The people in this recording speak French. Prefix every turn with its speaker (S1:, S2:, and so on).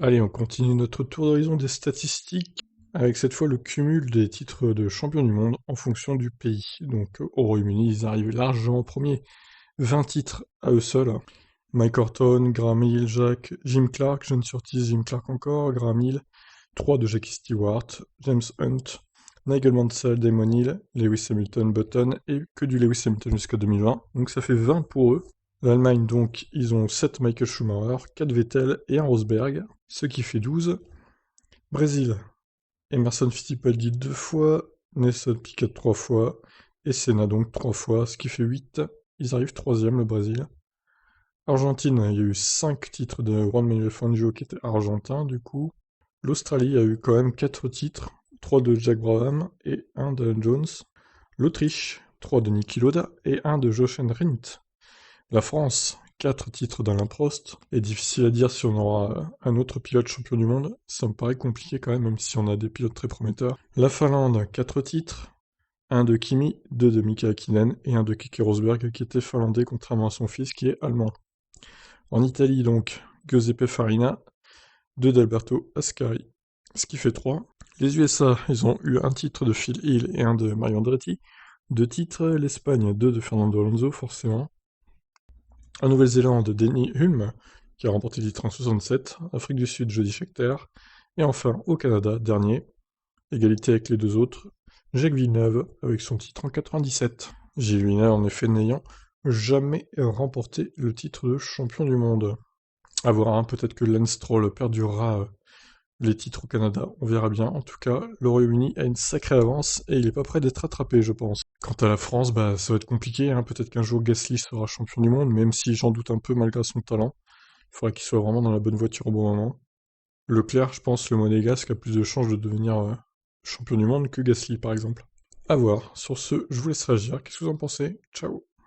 S1: Allez, on continue notre tour d'horizon des statistiques, avec cette fois le cumul des titres de champion du monde en fonction du pays. Donc au Royaume-Uni, ils arrivent largement en premier. 20 titres à eux seuls. Mike Horton, Graham Hill, Jack, Jim Clark, John Surtees, Jim Clark encore, Graham Hill, 3 de Jackie Stewart, James Hunt, Nigel Mansell, Damon Hill, Lewis Hamilton, Button, et que du Lewis Hamilton jusqu'à 2020. Donc ça fait 20 pour eux. L'Allemagne, donc, ils ont 7 Michael Schumacher, 4 Vettel et 1 Rosberg, ce qui fait 12. Brésil, Emerson Fittipaldi 2 fois, Nelson Piquet 3 fois, et Senna donc 3 fois, ce qui fait 8. Ils arrivent 3e, le Brésil. Argentine, il y a eu 5 titres de Juan Manuel Fangio qui était argentin du coup. L'Australie a eu quand même 4 titres, 3 de Jack Brabham et 1 de Jones. L'Autriche, 3 de Niki Lauda et 1 de Jochen Rindt. La France, 4 titres d'Alain Prost, et difficile à dire si on aura un autre pilote champion du monde, ça me paraît compliqué quand même si on a des pilotes très prometteurs. La Finlande, 4 titres, 1 de Kimi, 2 de Mika Hakkinen et 1 de Keke Rosberg qui était finlandais contrairement à son fils qui est allemand. En Italie donc, Giuseppe Farina, 2 d'Alberto Ascari, ce qui fait 3. Les USA, ils ont eu un titre de Phil Hill et 1 de Mario Andretti. 2 titres, l'Espagne, 2 de Fernando Alonso forcément. En Nouvelle-Zélande, Denny Hulme, qui a remporté le titre en 67. Afrique du Sud, Jody Scheckter. Et enfin, au Canada, dernier, égalité avec les deux autres, Jacques Villeneuve, avec son titre en 97. Gilles Villeneuve, en effet, n'ayant jamais remporté le titre de champion du monde. À voir, hein, peut-être que Lance Stroll perdurera les titres au Canada, on verra bien. En tout cas, le Royaume-Uni a une sacrée avance et il est pas prêt d'être attrapé, je pense. Quant à la France, bah ça va être compliqué, hein. Peut-être qu'un jour Gasly sera champion du monde, même si j'en doute un peu malgré son talent. Il faudra qu'il soit vraiment dans la bonne voiture au bon moment. Leclerc, je pense, le monégasque a plus de chances de devenir champion du monde que Gasly, par exemple. À voir. Sur ce, je vous laisse réagir. Qu'est-ce que vous en pensez? Ciao.